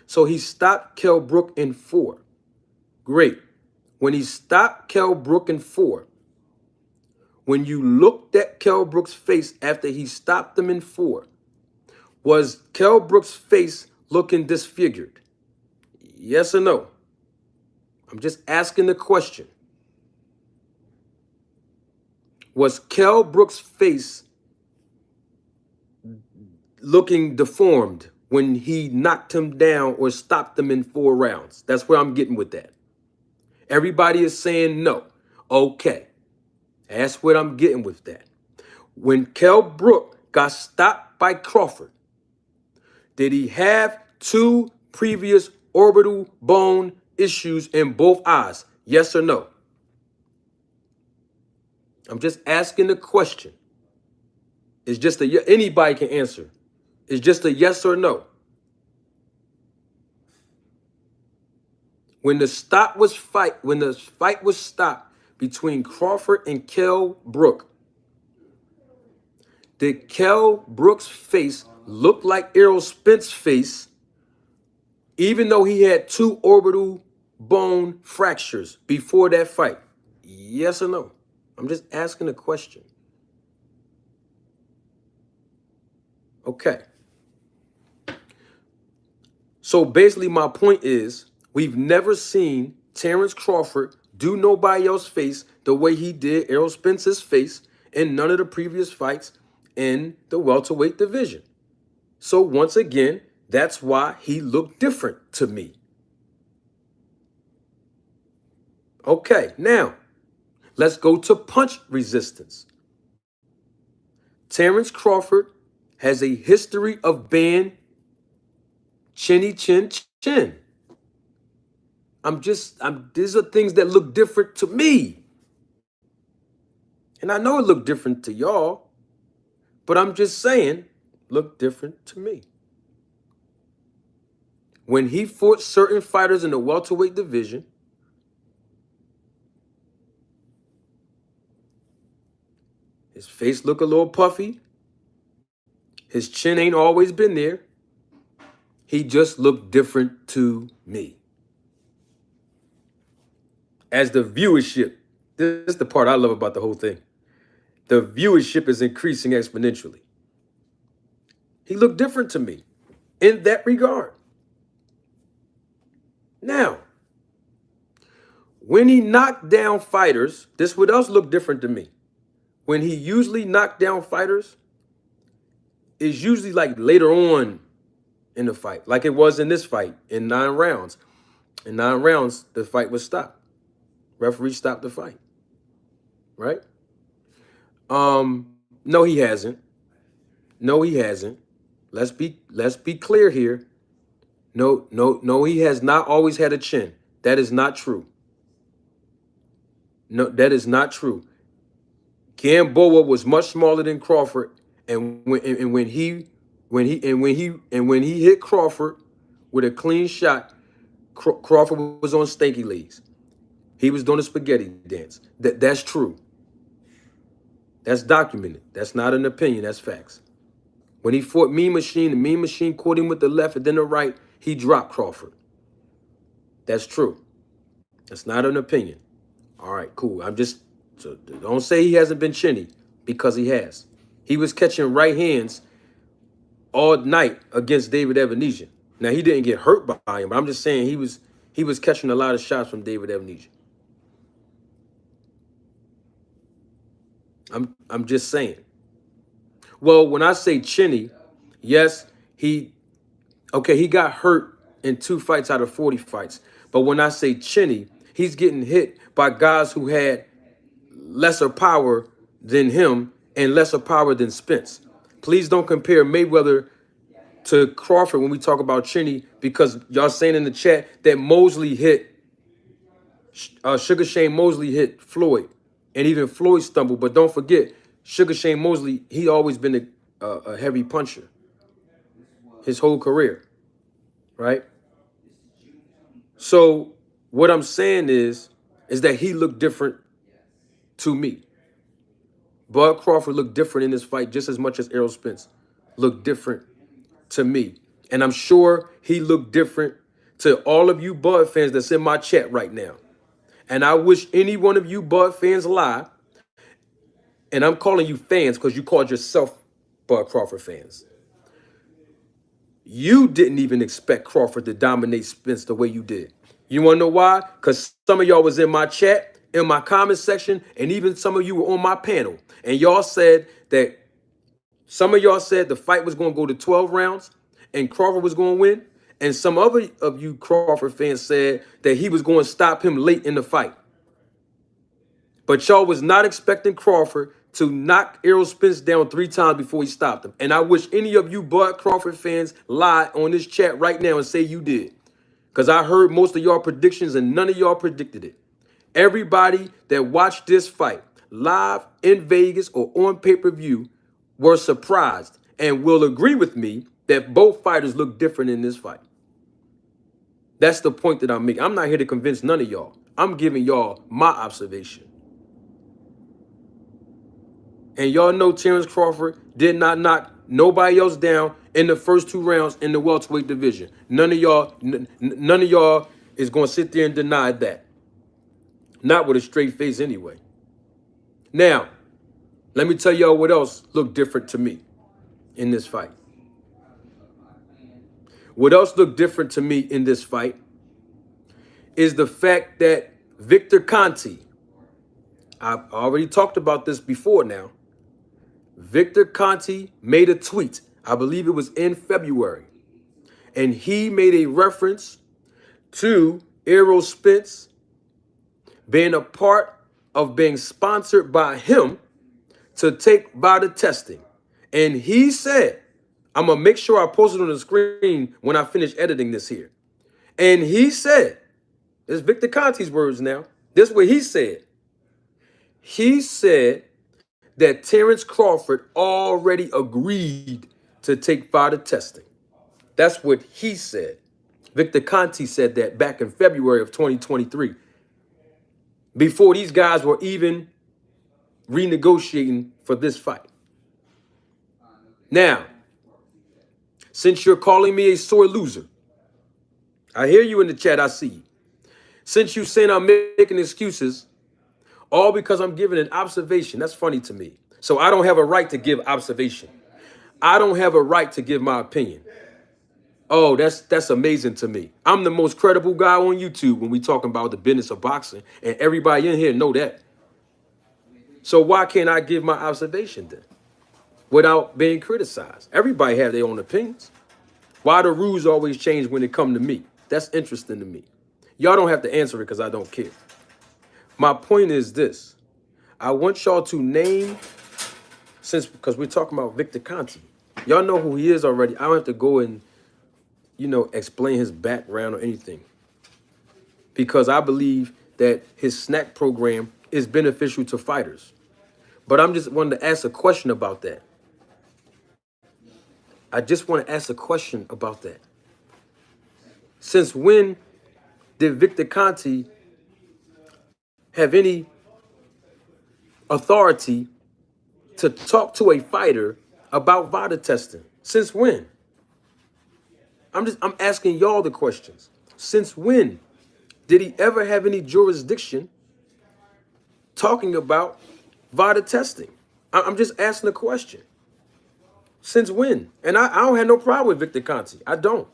So he stopped Kell Brook in 4. Great. When he stopped Kell Brook in 4, when you looked at Kell Brook's face after he stopped him in 4, was Kell Brook's face looking disfigured? Yes or no? I'm just asking the question. Was Kell Brook's face looking deformed when he knocked him down or stopped him in 4 rounds? That's where I'm getting with that. Everybody is saying no. Okay. That's what I'm getting with that. When Kell Brook got stopped by Crawford, did he have 2 previous orbital bone issues in both eyes? Yes or no? I'm just asking the question. It's just anybody can answer. It's just a yes or no. When the fight was stopped between Crawford and Kell Brook, did Kell Brook's face look like Errol Spence's face, even though he had 2 orbital bone fractures before that fight? Yes or no? I'm just asking a question. Okay. So basically my point is, we've never seen Terrence Crawford do nobody else's face the way he did Errol Spence's face in none of the previous fights in the welterweight division. So once again, that's why he looked different to me. Okay, now let's go to punch resistance. Terrence Crawford has a history of being chinny chin chin. These are things that look different to me. And I know it looked different to y'all, but I'm just saying, look different to me. When he fought certain fighters in the welterweight division, his face looked a little puffy. His chin ain't always been there. He just looked different to me. As the viewership, this is the part I love about the whole thing. The viewership is increasing exponentially. He looked different to me in that regard. Now, when he knocked down fighters, this would else look different to me. When he usually knocked down fighters, it's usually like later on in the fight, like it was in this fight in 9 rounds. In 9 rounds, the fight was stopped. Referee stopped the fight. Right? No, he hasn't. No, he hasn't. Let's be clear here. No, he has not always had a chin. That is not true. No, that is not true. Gamboa was much smaller than Crawford, and when he hit Crawford with a clean shot, Crawford was on stanky legs. He was doing a spaghetti dance. That's true. That's documented. That's not an opinion. That's facts. When he fought Mean Machine, the Mean Machine caught him with the left and then the right. He dropped Crawford. That's true. That's not an opinion. All right, cool. So don't say he hasn't been chinny, because he has. He was catching right hands all night against David Ebenezer. Now, he didn't get hurt by him, but I'm just saying he was catching a lot of shots from David Ebenezer. I'm just saying. Well, when I say chinny, yes, he got hurt in 2 fights out of 40 fights. But when I say chinny, he's getting hit by guys who had lesser power than him and lesser power than Spence. Please don't compare Mayweather to Crawford when we talk about chinny, because y'all saying in the chat that Mosley hit, Sugar Shane Mosley hit Floyd, and even Floyd stumbled. But don't forget, Sugar Shane Mosley, he always been a heavy puncher his whole career, right? So what I'm saying is that he looked different to me. Bud Crawford looked different in this fight just as much as Errol Spence looked different to me. And I'm sure he looked different to all of you Bud fans that's in my chat right now. And I wish any one of you Bud fans lie. And I'm calling you fans because you called yourself Bud Crawford fans. You didn't even expect Crawford to dominate Spence the way you did. You want to know why? Because some of y'all was in my chat, in my comment section, and even some of you were on my panel. And y'all said that some of y'all said the fight was going to go to 12 rounds and Crawford was going to win. And some other of you Crawford fans said that he was going to stop him late in the fight. But y'all was not expecting Crawford to knock Errol Spence down 3 times before he stopped him. And I wish any of you Bud Crawford fans lie on this chat right now and say you did. Because I heard most of y'all predictions and none of y'all predicted it. Everybody that watched this fight live in Vegas or on pay-per-view were surprised and will agree with me that both fighters look different in this fight. That's the point that I'm making. I'm not here to convince none of y'all. I'm giving y'all my observation. And y'all know Terrence Crawford did not knock nobody else down in the first 2 rounds in the welterweight division. None of y'all is going to sit there and deny that. Not with a straight face anyway. Now, let me tell y'all what else looked different to me in this fight. What else looked different to me in this fight is the fact that Victor Conte, I've already talked about this before now. Victor Conte made a tweet, I believe it was in February, and he made a reference to Errol Spence being a part of being sponsored by him to take VADA testing. And he said, I'm going to make sure I post it on the screen when I finish editing this here. And he said, it's Victor Conte's words now. This is what he said. He said that Terrence Crawford already agreed to take VADA testing. That's what he said. Victor Conte said that back in February of 2023, before these guys were even renegotiating for this fight. Now, since you're calling me a sore loser, I hear you in the chat, I see you. Since you saying I'm making excuses, all because I'm giving an observation, that's funny to me. So I don't have a right to give observation. I don't have a right to give my opinion. Oh, that's amazing to me. I'm the most credible guy on YouTube when we talking about the business of boxing, and everybody in here know that. So why can't I give my observation then without being criticized? Everybody have their own opinions. Why the rules always change when it come to me? That's interesting to me. Y'all don't have to answer it because I don't care. My point is this. I want y'all to name, because we're talking about Victor Conte. Y'all know who he is already. I don't have to go and, explain his background or anything. Because I believe that his snack program is beneficial to fighters. But I'm just wanting to ask a question about that. I just want to ask a question about that. Since when did Victor Conte have any authority to talk to a fighter about VADA testing? Since when? I'm asking y'all the questions. Since when did he ever have any jurisdiction talking about VADA testing? I'm just asking a question. Since when? And I don't have no problem with Victor Conte. I don't.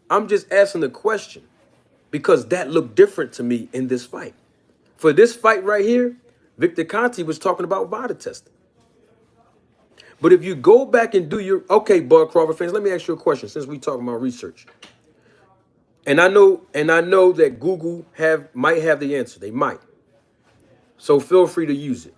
I'm just asking the question because that looked different to me in this fight. For this fight right here, Victor Conte was talking about VADA testing. But if you go back and do your, okay, Bud Crawford fans, let me ask you a question since we talking about research. And I know that Google might have the answer. They might. So feel free to use it.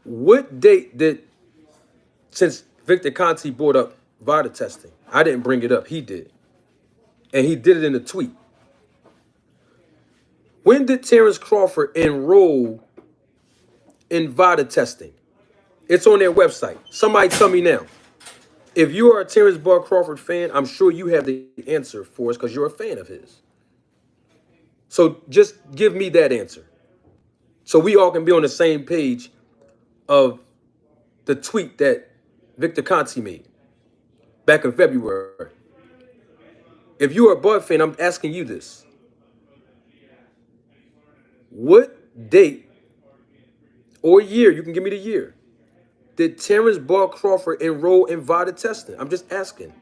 What date did, since Victor Conte brought up VADA testing, I didn't bring it up, he did. And he did it in a tweet. When did Terrence Crawford enroll in VADA testing? It's on their website. Somebody tell me now. If you are a Terrence Bud Crawford fan, I'm sure you have the answer for us because you're a fan of his. So just give me that answer. So we all can be on the same page of the tweet that Victor Conti made back in February. If you're a Bud fan, I'm asking you this. What date or year, you can give me the year, did Terrence Bud Crawford enroll in VADA testing? I'm just asking.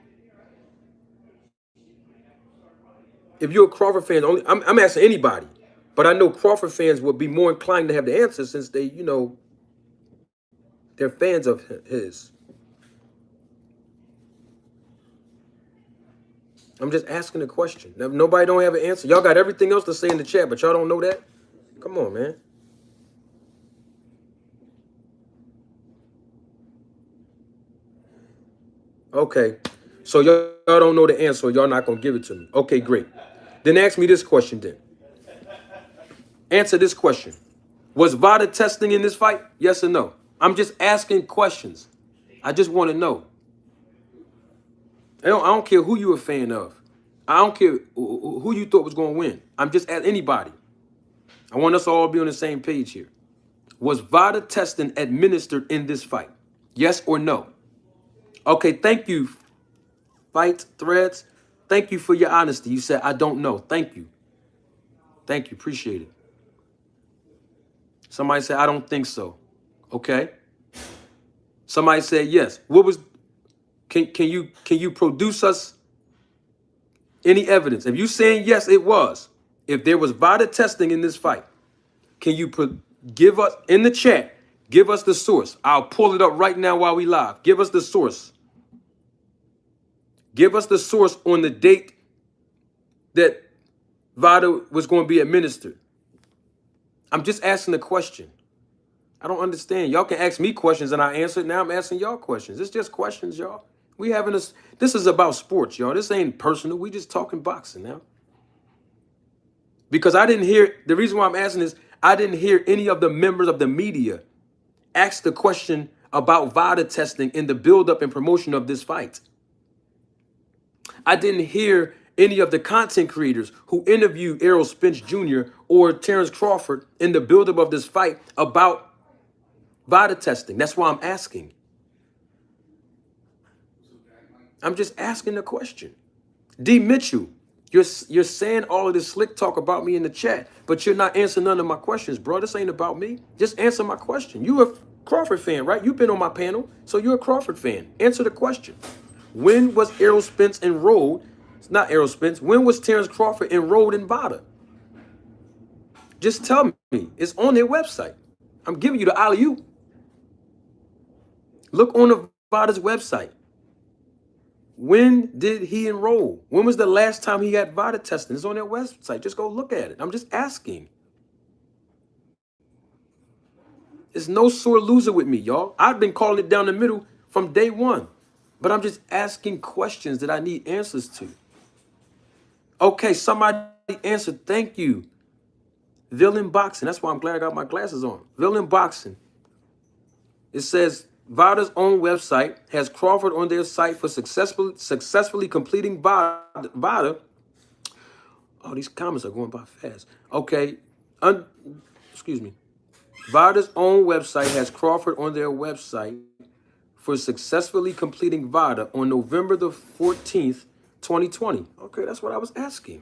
If you're a Crawford fan, I'm asking anybody. But I know Crawford fans would be more inclined to have the answer since they, they're fans of his. I'm just asking a question. Now, nobody don't have an answer. Y'all got everything else to say in the chat, but y'all don't know that? Come on, man. Okay. So y'all don't know the answer. Y'all not going to give it to me. Okay, great. Then ask me this question then. Answer this question. Was VADA testing in this fight? Yes or no? I'm just asking questions. I just want to know. I don't care who you're a fan of. I don't care who you thought was going to win. I'm just at anybody. I want us to all be on the same page here. Was VADA testing administered in this fight? Yes or no? Okay, thank you, Fight Threads. Thank you for your honesty. You said, I don't know. Thank you. Thank you. Appreciate it. Somebody said, I don't think so. Okay. Somebody said, yes. What was, can you produce us any evidence? If you saying yes, it was. If there was VADA testing in this fight, can you give us in the chat, give us the source. I'll pull it up right now while we live. Give us the source. Give us the source on the date that VADA was going to be administered. I'm just asking a question. I don't understand. Y'all can ask me questions and I answer it. Now I'm asking y'all questions. It's just questions, y'all. We having this. This is about sports, y'all. This ain't personal. We just talking boxing now. Because I didn't hear, the reason why I'm asking is, I didn't hear any of the members of the media ask the question about VADA testing in the buildup and promotion of this fight. I didn't hear any of the content creators who interviewed Errol Spence Jr. or Terrence Crawford in the buildup of this fight about VADA testing. That's why I'm asking. I'm just asking the question. D. Mitchell, you're saying all of this slick talk about me in the chat, but you're not answering none of my questions, bro. This ain't about me. Just answer my question. You a Crawford fan, right? You've been on my panel, so you're a Crawford fan. Answer the question. When was Errol Spence enrolled? It's not Errol Spence. When was Terrence Crawford enrolled in VADA? Just tell me. It's on their website. I'm giving you the alley-oop. Look on the VADA's website. When did he enroll? When was the last time he had VADA testing? It's on their website. Just go look at it. I'm just asking. There's no sore loser with me, y'all. I've been calling it down the middle from day one. But I'm just asking questions that I need answers to. Okay, somebody answered. Thank you. Villain Boxing. That's why I'm glad I got my glasses on. Villain Boxing. It says VADA's own website has Crawford on their site for successfully completing VADA. Oh, these comments are going by fast. Okay. Excuse me. VADA's own website has Crawford on their website for successfully completing VADA on November the 14th, 2020. Okay, that's what I was asking.